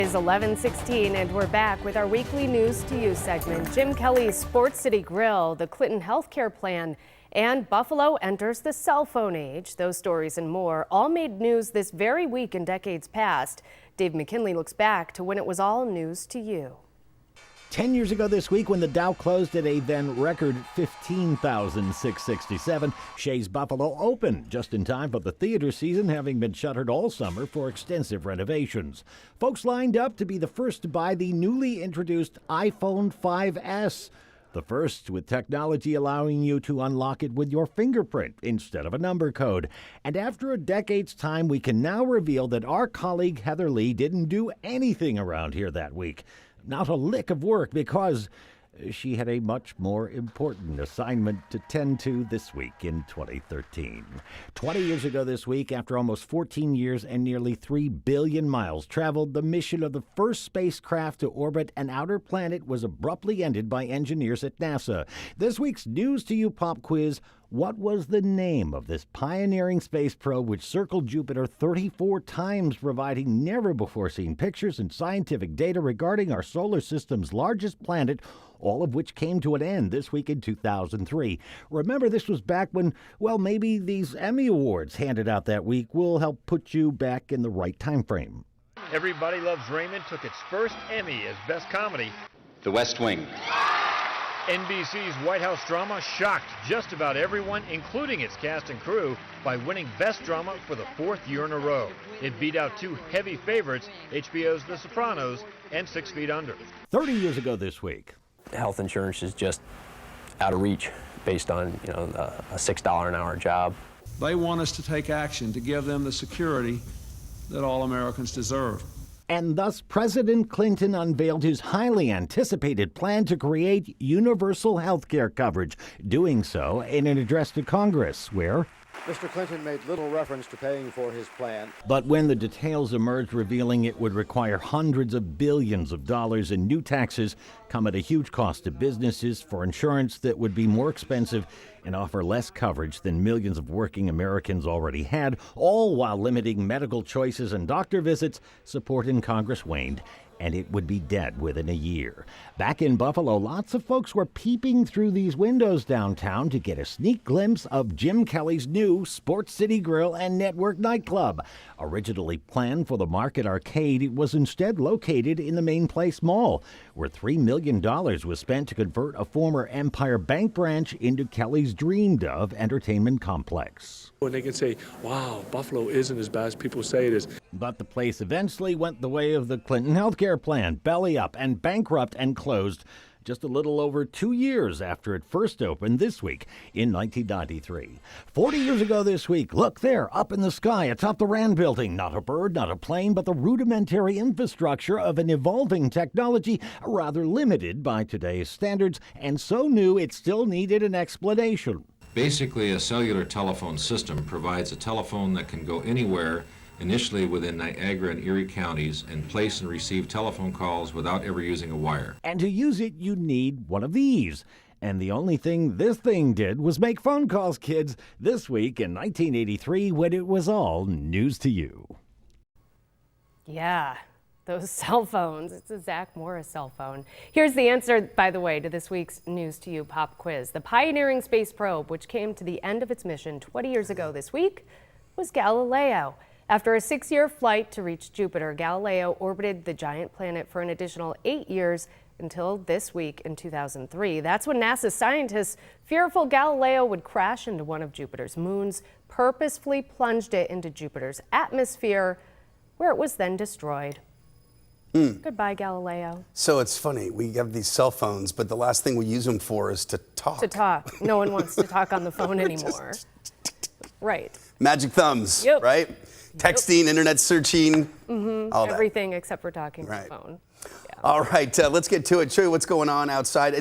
It's 11:16 and we're back with our weekly News to You segment. Jim Kelly's Sports City Grill, the Clinton healthcare plan, and Buffalo enters the cell phone age. Those stories and more all made news this very week in decades past. Dave McKinley looks back to when it was all news to you. 10 years ago this week, when the Dow closed at a then record 15,667, Shea's Buffalo opened just in time for the theater season, having been shuttered all summer for extensive renovations. Folks lined up to be the first to buy the newly introduced iPhone 5S. The first with technology allowing you to unlock it with your fingerprint instead of a number code. And after a decade's time, we can now reveal that our colleague Heather Lee didn't do anything around here that week. Not a lick of work, because she had a much more important assignment to tend to this week in 2013. 20 years ago this week, after almost 14 years and nearly 3 billion miles traveled, the mission of the first spacecraft to orbit an outer planet was abruptly ended by engineers at NASA. This week's News to You pop quiz: what was the name of this pioneering space probe which circled Jupiter 34 times, providing never-before-seen pictures and scientific data regarding our solar system's largest planet, all of which came to an end this week in 2003. Remember, this was back when, well, maybe these Emmy Awards handed out that week will help put you back in the right time frame. Everybody Loves Raymond took its first Emmy as Best Comedy. The West Wing. NBC's White House drama shocked just about everyone, including its cast and crew, by winning Best Drama for the 4th year in a row. It beat out two heavy favorites, HBO's The Sopranos and 6 Feet Under. 30 years ago this week. Health insurance is just out of reach based on, a $6 an hour job. They want us to take action to give them the security that all Americans deserve. And thus, President Clinton unveiled his highly anticipated plan to create universal health care coverage, doing so in an address to Congress, where Mr. Clinton made little reference to paying for his plan. But when the details emerged revealing it would require hundreds of billions of dollars in new taxes, come at a huge cost to businesses, for insurance that would be more expensive and offer less coverage than millions of working Americans already had, all while limiting medical choices and doctor visits, support in Congress waned, and it would be dead within a year. Back in Buffalo, lots of folks were peeping through these windows downtown to get a sneak glimpse of Jim Kelly's new Sports City Grill and Network nightclub. Originally planned for the Market Arcade, it was instead located in the Main Place Mall, where $3 million was spent to convert a former Empire Bank branch into Kelly's dreamed-of entertainment complex. And they can say, wow, Buffalo isn't as bad as people say it is. But the place eventually went the way of the Clinton healthcare plan, belly up and bankrupt and closed just a little over 2 years after it first opened this week in 1993. 40 years ago this week, look there, up in the sky atop the Rand building. Not a bird, not a plane, but the rudimentary infrastructure of an evolving technology rather limited by today's standards, and so new it still needed an explanation. Basically, a cellular telephone system provides a telephone that can go anywhere, initially within Niagara and Erie counties, and place and receive telephone calls without ever using a wire. And to use it, you need one of these. And the only thing this thing did was make phone calls, kids, this week in 1983, when it was all news to you. Yeah, those cell phones. It's a Zach Morris cell phone. Here's the answer, by the way, to this week's News to You pop quiz. The pioneering space probe, which came to the end of its mission 20 years ago this week, was Galileo. After a 6-year flight to reach Jupiter, Galileo orbited the giant planet for an additional 8 years until this week in 2003. That's when NASA scientists, fearful Galileo would crash into one of Jupiter's moons, purposefully plunged it into Jupiter's atmosphere, where it was then destroyed. Goodbye, Galileo. So it's funny, we have these cell phones, but the last thing we use them for is to talk. To talk. No one wants to talk on the phone anymore. Right. Magic thumbs, Yep. right? Texting, internet searching, all that. Everything except for talking on Right. the phone. Yeah. All right, let's get to it. Show you what's going on outside. It's